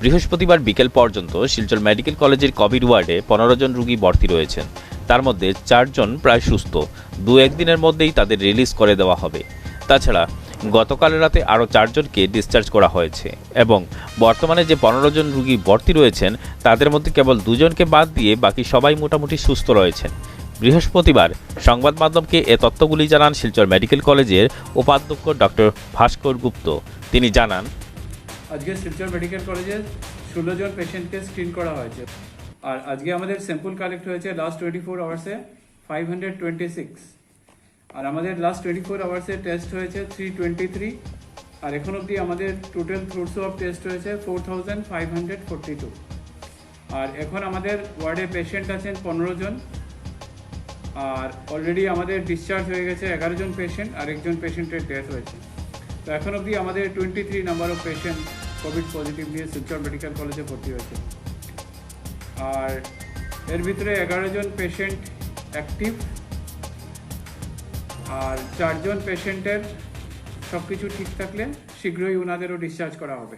বৃহস্পতিবার বিকেল পর্যন্ত শিলচর মেডিকেল কলেজের কোভিড ওয়ার্ডে 15 জন রোগী ভর্তি রয়েছেন। তার মধ্যে 4 জন প্রায় সুস্থ। 2-1 দিনের মধ্যেই তাদের রিলিজ করে দেওয়া হবে। তাছাড়া গতকাল রাতে আরও 4 জনকে ডিসচার্জ করা হয়েছে এবং বর্তমানে যে 15 জন রোগী ভর্তি রয়েছেন তাদের মধ্যে কেবল 2 জনকে বাদ দিয়ে বাকি সবাই মোটামুটি সুস্থ রয়েছেন। বৃহস্পতিবার সংবাদ মাধ্যমকে এ তথ্যগুলি জানান শিলচর মেডিকেল কলেজের উপাধ্যক্ষ ডক্টর ভাস্কর গুপ্ত। তিনি জানান, আজকে শিলচর মেডিকেল কলেজের 16 জন পেশেন্টকে স্ক্রিন করা হয়েছে আর আজকে আমাদের স্যাম্পল কালেক্ট হয়েছে লাস্ট 24 আওয়ার্সে 526 আর আমাদের লাস্ট 24 আওয়ার্সে টেস্ট হয়েছে 323 আর এখন অবধি আমাদের টোটাল থ্রোট সোয়াব টেস্ট হয়েছে 4542 আর এখন আমাদের ওয়ার্ডে পেশেন্ট আছেন 15 জন আর অলরেডি আমাদের ডিসচার্জ হয়ে গেছে 11 জন পেশেন্ট আর একজন পেশেন্টের ডেথ হয়েছে। তো এখন অবধি আমাদের 23 number of patient Covid positive নিয়ে শিলচর মেডিকেল কলেজে ভর্তি হয়েছে আর এর ভিতরে 11 জন পেশেন্ট অ্যাক্টিভ আর 4 জন পেশেন্টের সব কিছু ঠিক থাকলে শীঘ্রই ওনাদেরও ডিসচার্জ করা হবে।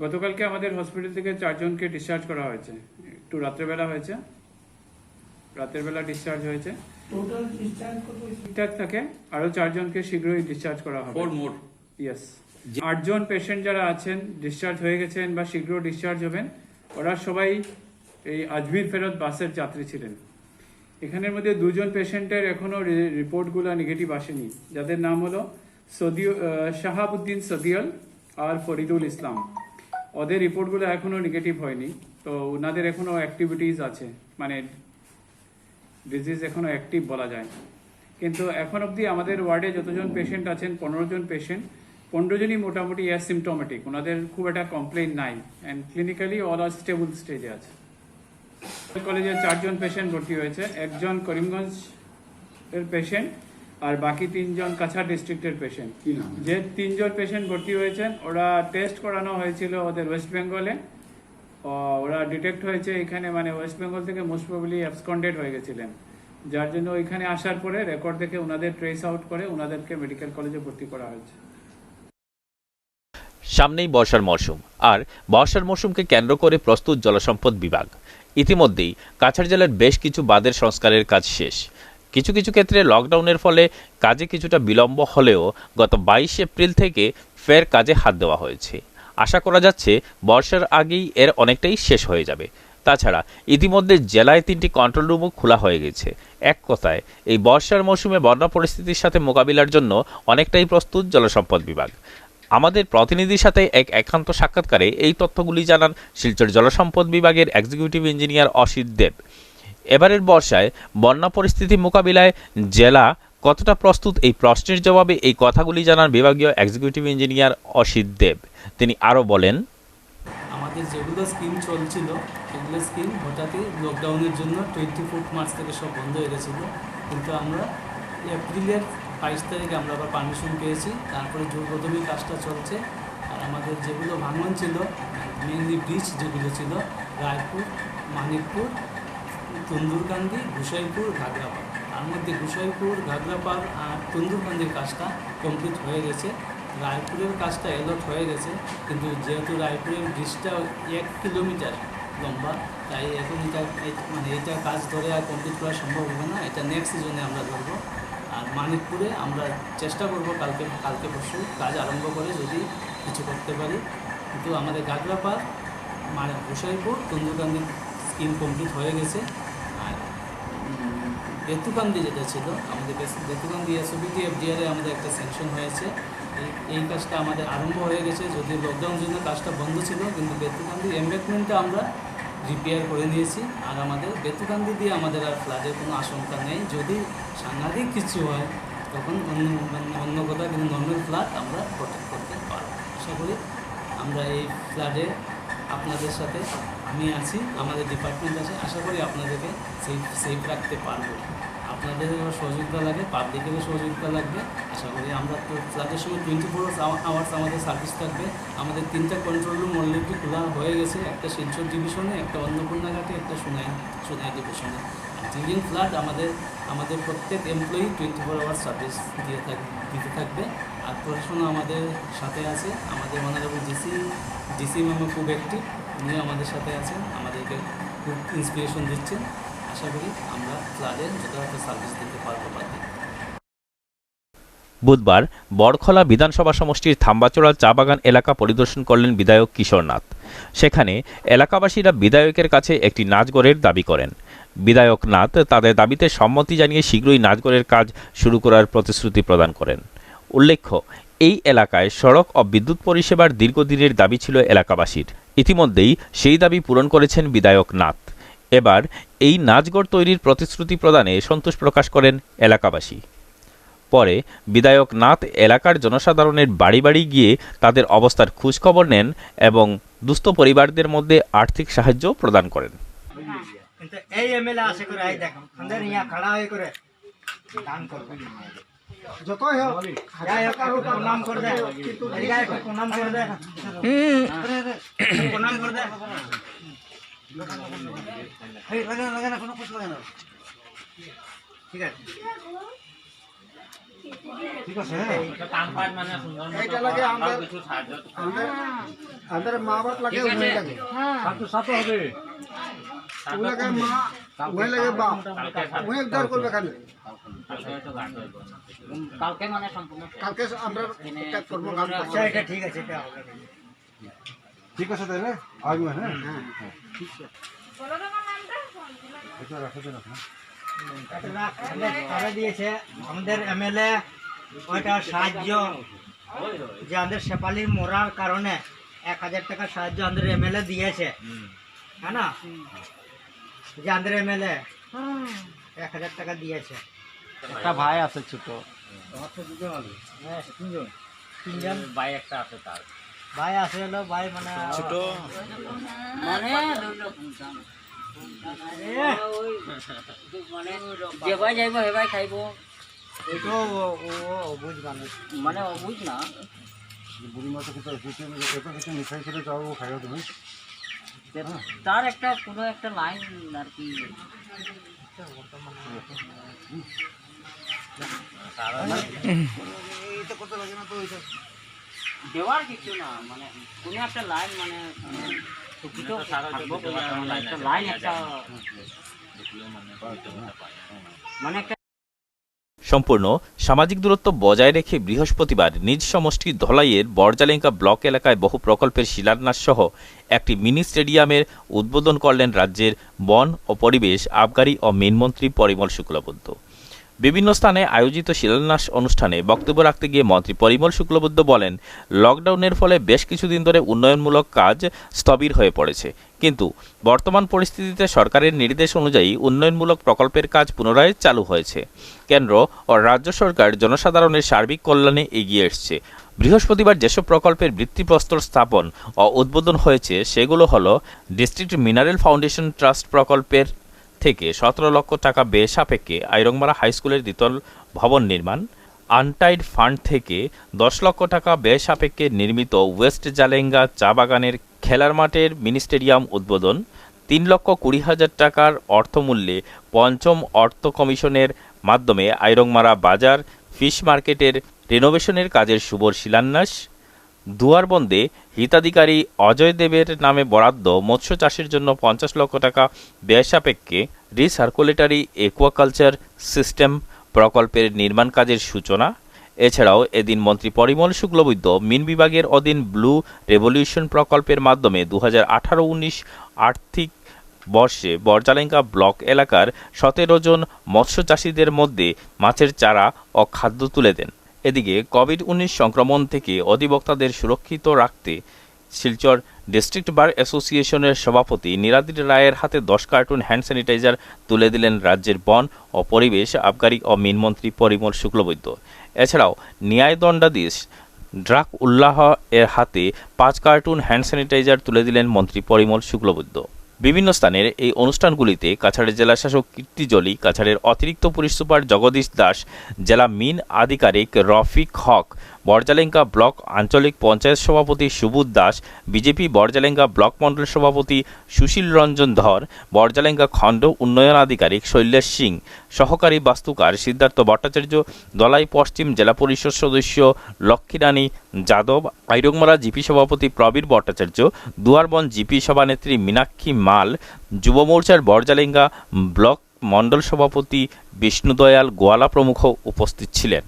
গতকালকে আমাদের হসপিটাল থেকে 4 জনকে ডিসচার্জ করা হয়েছে, একটু রাত্রেবেলা হয়েছে, রাতের বেলা ডিসচার্জ হয়েছে। টোটাল ডিসচার্জ কত ঠিকঠাক থাকে, আরো 4 জনকে শীঘ্রই ডিসচার্জ করা হবে। ইয়েস, 8 জন পেশেন্ট যারা আছেন ডিসচার্জ হয়ে গেছেন বা শীঘ্র ডিসচার্জ হবেন, ওরা সবাই এই আজমির ফেরত বাসের যাত্রী ছিলেন। এখানের মধ্যে 2 জন পেশেন্টের এখনো রিপোর্টগুলো নেগেটিভ আসেনি, যাদের নাম হলো শাহাবুদ্দিন সদিয়াল আর ফরিদুল ইসলাম। ওদের রিপোর্টগুলো এখনো নেগেটিভ হয়নি, তো ওনাদের এখনো অ্যাক্টিভিটিস আছে, মানে ডিজিজ এখনো অ্যাক্টিভ বলা যায়। কিন্তু এখন অবধি আমাদের ওয়ার্ডে যতজন পেশেন্ট আছেন 15 জন পেশেন্ট, 15 জনই মোটামুটি অ্যাসিমটোমেটিক, ওনাদের খুব একটা কমপ্লেইন নাই and clinically all are stable স্টেজে আছে। কলেজে 4 জন পেশেন্ট ভর্তি হয়েছে, একজন করিমগঞ্জ এর পেশেন্ট আর বাকি 3 জন কাছাড় ডিস্ট্রিক্টের পেশেন্ট। যে 3 জন পেশেন্ট ভর্তি হয়েছেন ওরা টেস্ট করানো হয়েছিল ওদের ওয়েস্ট বেঙ্গলে, ওরা ডিটেক্ট হয়েছে এখানে, মানে ওয়েস্ট বেঙ্গল থেকে মোস্ট প্রবাবলি অ্যাবসকন্ডেড হয়ে গেছিলেন, যার জন্য ওইখানে আসার পরে রেকর্ড দেখে ওনাদের ট্রেস আউট করে ওনাদেরকে মেডিকেল কলেজে ভর্তি করা হয়েছে। সামনেই বর্ষার মৌসুম আর বর্ষার মৌসুমকে কেন্দ্র করে প্রস্তুত জলসম্পদ বিভাগ। ইতিমধ্যেই কাছাড় জেলার বেশ কিছু বাঁধের সংস্কারের কাজ শেষ। কিছু কিছু ক্ষেত্রে লকডাউনের ফলে কাজে কিছুটা বিলম্ব হলেও গত 22 এপ্রিল থেকে ফের কাজে হাত দেওয়া হয়েছে। আশা করা যাচ্ছে বর্ষার আগেই এর অনেকটাই শেষ হয়ে যাবে। তাছাড়া ইতিমধ্যে জেলায় 3টি কন্ট্রোল রুমও খোলা হয়ে গেছে। এক কথায় এই বর্ষার মৌসুমে বন্যা পরিস্থিতির সাথে মোকাবিলার জন্য অনেকটাই প্রস্তুত জলসম্পদ বিভাগ। আমাদের প্রতিনিধির সাথে এক একান্ত সাক্ষাৎকারে এই তথ্যগুলি জানান শিলচর জলসম্পদ বিভাগের এক্সিকিউটিভ ইঞ্জিনিয়ার অসিত দেব। এবারের বর্ষায় বন্যা পরিস্থিতি মোকাবিলায় জেলা কতটা প্রস্তুত, এই প্রশ্নের জবাবে এই কথাগুলি জানান বিভাগীয় এক্সিকিউটিভ ইঞ্জিনিয়ার অসিত দেব। তিনি আরও বলেন, আমাদের যেগুলো স্কিম চলছিল সেগুলো স্কিম হঠাৎই লকডাউনের জন্য 24 মার্চ থেকে সব বন্ধ হয়ে গেছিলো, কিন্তু আমরা এপ্রিলের 22 তারিখে আমরা আবার পারমিশন পেয়েছি। তারপরে জোরকদমে কাজটা চলছে। আর আমাদের যেগুলো ভাঙন ছিল, মেনলি ব্রিজ যেগুলো ছিল রায়পুর, মানিকপুর, তন্দুরকান্দি, গুসাইপুর, ঘাগরাপাড়, তার মধ্যে গুসাইপুর, ঘাগরাপাড় আর তন্দুরকান্দির কাজটা কমপ্লিট হয়ে গেছে। রায়পুরের কাজটা এলট হয়ে গেছে, কিন্তু যেহেতু রায়পুরের ব্রিজটা 1 কিলোমিটার লম্বা, তাই এখন এটা কাজ ধরে আর কমপ্লিট করা সম্ভব হবে না, এটা নেক্সট সিজনে আমরা ধরবো। আর মানিকপুরে আমরা চেষ্টা করব কালকে পরশু কাজ আরম্ভ করে যদি কিছু করতে পারি। কিন্তু আমাদের ঘাগরাপাড়, গুসাইপুর, তন্দুরকান্দির স্কিম কমপ্লিট হয়ে গেছে। আর বেতুকান্দি যেটা ছিল আমাদের বেতুকান্দি এসওবিটি এফডিআরে আমাদের একটা স্যাংশন হয়েছে, এই কাজটা আমাদের আরম্ভ হয়ে গেছে। যদি লকডাউনের জন্য কাজটা বন্ধ ছিল, কিন্তু বেতুকান্দি এমবেকমেন্টটা আমরা রিপেয়ার করে নিয়েছি। আর আমাদের বেতুকান্দি দিয়ে আমাদের আর ফ্লাডের কোনো আশঙ্কা নেই। যদি সাংঘাতিক কিছু হয় তখন অন্য কথা, কিন্তু নর্মাল ফ্লাড আমরা প্রোটেক্ট করতে পারবো। আশা করি আমরা এই ফ্লাডে আপনাদের সাথে আমি আছি, আমাদের ডিপার্টমেন্ট আছে, আশা করি আপনাদেরকে সেফ রাখতে পারবো। আপনাদেরও সহযোগিতা লাগে, পাবলিকেরও সহযোগিতা লাগবে। আশা করি আমরা তো ফ্লাডের সময় 24 আওয়ার্স আমাদের সার্ভিস থাকবে। আমাদের 3টা কন্ট্রোল রুম অলরেডি খোলা হয়ে গেছে, একটা শিলচর ডিভিশনে, একটা অন্নপূর্ণা ঘাটে, একটা সোনাই ডিভিশনে। ডিউরিং ফ্লাড আমাদের প্রত্যেক এমপ্লয়ি 24 আওয়ার সার্ভিস দিতে থাকবে। আর প্রশাসনও আমাদের সাথে আছে। আমাদের অনারেবল ডিসি ম্যামও খুব অ্যাক্টিভ, উনিও আমাদের সাথে আছেন, আমাদেরকে খুব ইন্সপিরেশন দিচ্ছেন। আশা করি আমরা ফ্লাডের যথাযথ সার্ভিস দিতে পারবো। বুধবার বড়খলা বিধানসভা সমষ্টির থাম্বাচড়া চা বাগান এলাকা পরিদর্শন করলেন বিধায়ক কিশোর নাথ। সেখানে এলাকাবাসীরা বিধায়কের কাছে একটি নাচঘরের দাবি করেন। বিধায়ক নাথ তাদের দাবিতে সম্মতি জানিয়ে শীঘ্রই নাচঘরের কাজ শুরু করার প্রতিশ্রুতি প্রদান করেন। উল্লেখ্য, এই এলাকায় সড়ক ও বিদ্যুৎ পরিষেবার দীর্ঘদিনের দাবি ছিল এলাকাবাসীর। ইতিমধ্যেই সেই দাবি পূরণ করেছেন বিধায়ক নাথ। এবার এই নাচঘর তৈরির প্রতিশ্রুতি প্রদানে সন্তোষ প্রকাশ করেন এলাকাবাসী। পরে বিধায়ক নাথ এলাকার জনসাধারণের বাড়ি বাড়ি গিয়ে তাদের অবস্থার খোঁজখবর নেন এবং দুস্থ পরিবারদের মধ্যে আর্থিক সাহায্য প্রদান করেন। কিন্তু এই এমএলএ আসে করে এই দেখো আমাদের ইয়া খাড়া হয়ে করে দান করবে যতই হোক যাই হোক আর প্রণাম করে দে এদিকে প্রণাম করে দে প্রণাম করে দে এই লাগে না কোনো কিছু লাগে না ঠিক আছে ঠিক আছে কাম কাজ মানে সুন্দর এইটা লাগে আমাদের মা বাপ লাগে ওই লাগে সাথে হবে ওলাকে মা ওই লাগে বাপ ওই একদার করবে খালি কালকে মানে সম্পূর্ণ কালকে আমরা একটা করব কাম করব এটা ঠিক আছে এটা হবে ঠিক আছে তাহলে আইবো হ্যাঁ ঠিক আছে বলো না নামটা এটা রাখতে না এটা দিয়েছে আমাদের এমএলএ ওইটা সাহায্য যে আমাদের শেফালির মরার কারণে 1000 টাকা সাহায্য আমাদের এমএলএ দিয়েছে, হ্যাঁ না? যে আমাদের এমএলএ 1000 টাকা দিয়েছে। একটা ভাই আছে ছোট, তিনজন ভাই একটা আছে, তার ভাই আছে হলো ভাই মানে ছোট মানে যে ভাই যাইব হে ভাই খাইব, ওইটো ও অবুঝ মানুষ মানে অবুঝ না বুড়ি মাছ কিছু কিছু মিঠাই ছিল যাও খাইও তুমি তার একটা কোনো একটা লাইন আর কি দেওয়ার কিছু না, মানে কোনো একটা লাইন মানে একটা লাইন একটা মানে একটা সম্পূর্ণ সামাজিক দূরত্ব বজায় রেখে বৃহস্পতিবার নিজ সমষ্টি ধলাইয়ের বরজালেঙ্কা ব্লক এলাকায় বহু প্রকল্পের শিলান্যাস সহ একটি মিনি স্টেডিয়ামের উদ্বোধন করলেন রাজ্যের বন ও পরিবেশ, আবগারি ও মিনমন্ত্রী পরিমল শুক্লবৈদ্য। বিভিন্ন স্থানে আয়োজিত শিলান্যাস অনুষ্ঠানে বক্তব্য রাখতে গিয়ে মন্ত্রী পরিমল শুক্লবৈদ্য বলেন, লকডাউনের ফলে বেশ কিছুদিন ধরে উন্নয়নমূলক কাজ স্থবির হয়ে পড়েছে, কিন্তু বর্তমান পরিস্থিতিতে সরকারের নির্দেশ অনুযায়ী উন্নয়নমূলক প্রকল্পের কাজ পুনরায় চালু হয়েছে। কেন্দ্র ও রাজ্য সরকার জনসাধারণের সার্বিক কল্যাণে এগিয়ে এসছে। বৃহস্পতিবার যেসব প্রকল্পের ভিত্তিপ্রস্তর স্থাপন ও উদ্বোধন হয়েছে সেগুলো হলো ডিস্ট্রিক্ট মিনারেল ফাউন্ডেশন ট্রাস্ট প্রকল্পের থেকে 17 লক্ষ টাকা ব্যয় সাপেক্ষে আইরংমারা হাই স্কুলের দ্বিতল ভবন নির্মাণ, আনটাইড ফান্ড থেকে 10 লক্ষ টাকা ব্যয় সাপেক্ষে নির্মিত ওয়েস্ট জালেঙ্গা চা বাগানের খেলার মাঠের মিনি স্টেডিয়াম উদ্বোধন, 3,20,000 টাকার অর্থমূল্যে পঞ্চম অর্থ কমিশনের মাধ্যমে আইরংমারা বাজার ফিশ মার্কেটের রিনোভেশনের কাজের শুভ শিলান্যাস, দুয়ারবন্দে হিতাধিকারী অজয় দেবের নামে বরাদ্দ মৎস্য চাষের জন্য 50 লক্ষ টাকা ব্যয় সাপেক্ষে রিসার্কুলেটরি একুয়াকালচার সিস্টেম প্রকল্পের নির্মাণ কাজের সূচনা। এছাড়াও এদিন মন্ত্রী পরিমল শুক্লবৈদ্য মিন বিভাগের অধীন ব্লু রেভলিউশন প্রকল্পের মাধ্যমে 2018-19 আর্থিক বর্ষে বরজালেঙ্কা ব্লক এলাকার 17 জন মৎস্য চাষিদের মধ্যে মাছের চারা ও খাদ্য তুলে দেন। এদিকে কোভিড-19 সংক্রমণ থেকে অধিবক্তাদের সুরক্ষিত রাখতে শিলচর ডিস্ট্রিক্ট বার অ্যাসোসিয়েশনের সভাপতি নীলাদ্রি রায়ের হাতে 10 কার্টুন হ্যান্ড স্যানিটাইজার তুলে দিলেন রাজ্যের বন ও পরিবেশ, আবগারি ও মিনমন্ত্রী পরিমল শুক্লবৈদ্য। এছাড়াও ন্যায়দণ্ডাধীশ ড্রাক উল্লাহ এর হাতে 5 কার্টুন হ্যান্ড স্যানিটাইজার তুলে দিলেন মন্ত্রী পরিমল শুক্লবৈদ্য। বিভিন্ন স্থানের এই অনুষ্ঠানগুলিতে কাছাড়ের জেলা শাসক কীর্তি জলি, কাছাড়ের অতিরিক্ত পুলিশ সুপার জগদীশ দাস, জেলা মিন আধিকারিক রফিক হক, বড়জালেঙ্গা ব্লক আঞ্চলিক পঞ্চায়েত সভাপতি সুবোধ দাস, বিজেপি বড়জালেঙ্গা ব্লক মণ্ডল সভাপতি সুশীল রঞ্জন ধর, বড়জালেঙ্গা খণ্ড উন্নয়ন আধিকারিক শৈলেশ সিং, সহকারী বাস্তুকার সিদ্ধার্থ ভট্টাচার্য, দলাই পশ্চিম জেলা পরিষদ সদস্য লক্ষ্মীরানী যাদব, আইরংমারা জিপি সভাপতি প্রবীর ভট্টাচার্য, দুয়ারবন জিপি সভানেত্রী মীনাক্ষী মাল, যুব মোর্চার বড়জালেঙ্গা ব্লক মণ্ডল সভাপতি বিষ্ণুদয়াল গোয়ালা প্রমুখ উপস্থিত ছিলেন।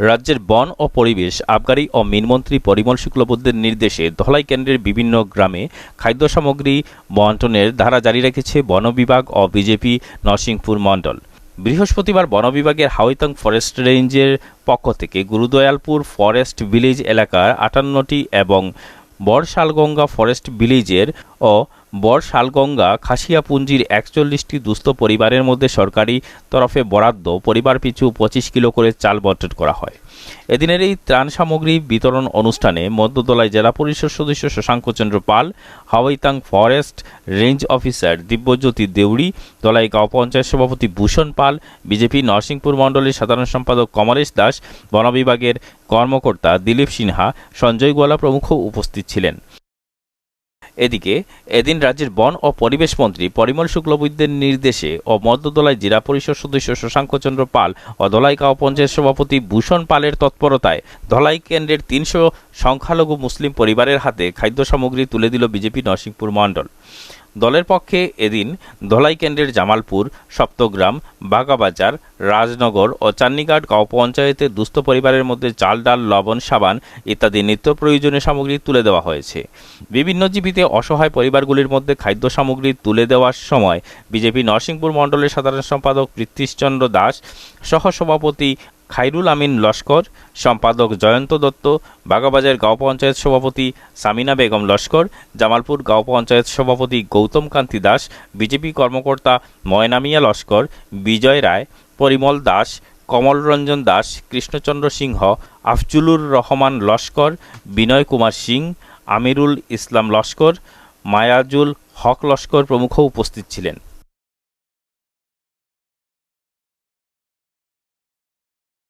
রাজ্যের বন ও পরিবেশ আবগারি ও মিনমন্ত্রী পরিমল শুক্লবৈদ্যের নির্দেশে ধলাই কেন্দ্রের বিভিন্ন গ্রামে খাদ্য সামগ্রী বন্টনের ধারা জারি রেখেছে বন বিভাগ ও বিজেপি নরসিংপুর মণ্ডল। বৃহস্পতিবার বন বিভাগের হাওয়াইতাং ফরেস্ট রেঞ্জের পক্ষ থেকে গুরুদয়ালপুর ফরেস্ট ভিলেজ এলাকার 58টি এবং বড়শালগঙ্গা ফরেস্ট ভিলেজের ও বড়শালগঙ্গা খাসিয়াপুঞ্জির 41টি দুস্থ পরিবারের মধ্যে সরকারি তরফে বরাদ্দ পরিবার পিছু 25 কিলো করে চাল বন্টন করা হয়। এদিনের এই ত্রাণ সামগ্রী বিতরণ অনুষ্ঠানে মধ্যদলাই জেলা পরিষদ সদস্য Sashanka Chandra Pal, Hawaitang forest range officer Dibyajyoti Deuri, Dalai Gaon panchayat সভাপতি ভূষণ পাল, বিজেপি নরসিংপুর মণ্ডলের সাধারণ সম্পাদক কমলেশ দাস, বন বিভাগের কর্মকর্তা দিলীপ সিনহা, সঞ্জয় গোয়ালা প্রমুখ উপস্থিত ছিলেন। এদিকে এদিন রাজ্যের বন ও পরিবেশ মন্ত্রী পরিমল শুক্লবৈদ্যের নির্দেশে ও মধ্যদলাই জেলা পরিষদ সদস্য শশাঙ্ক চন্দ্র পাল ও ধলাইগাঁও পঞ্চায়েত সভাপতি ভূষণ পালের তৎপরতায় ধলাই কেন্দ্রের 300 সংখ্যালঘু মুসলিম পরিবারের হাতে খাদ্য সামগ্রী তুলে দিল বিজেপি নরসিংপুর মণ্ডল। দলের পক্ষে এদিন ধলাই কেন্দ্রের জামালপুর, সপ্তগ্রাম, বাগাবাজার, রাজনগর ও চান্নিঘাট গাঁও পঞ্চায়েতের দুস্থ পরিবারের মধ্যে চাল, ডাল, লবণ, সাবান ইত্যাদি নিত্য প্রয়োজনীয় সামগ্রী তুলে দেওয়া হয়েছে। বিভিন্ন জীবিতে অসহায় পরিবারগুলির মধ্যে খাদ্য সামগ্রী তুলে দেওয়ার সময় বিজেপি নরসিংপুর মণ্ডলের সাধারণ সম্পাদক পৃথ্বীশচন্দ্র দাস, সহসভাপতি খাইরুল আমিন লস্কর, সম্পাদক জয়ন্ত দত্ত, বাগাবাজার গাঁও পঞ্চায়েত সভাপতি সামিনা বেগম লস্কর, জামালপুর গাঁও পঞ্চায়েত সভাপতি গৌতম কান্তি দাস, বিজেপি কর্মকর্তা ময়নামিয়া লস্কর, বিজয় রায়, পরিমল দাস, কমল রঞ্জন দাস, কৃষ্ণচন্দ্র সিংহ, আফজুলুর রহমান লস্কর, বিনয় কুমার সিং, আমিরুল ইসলাম লস্কর, মায়াজুল হক লস্কর প্রমুখ উপস্থিত ছিলেন।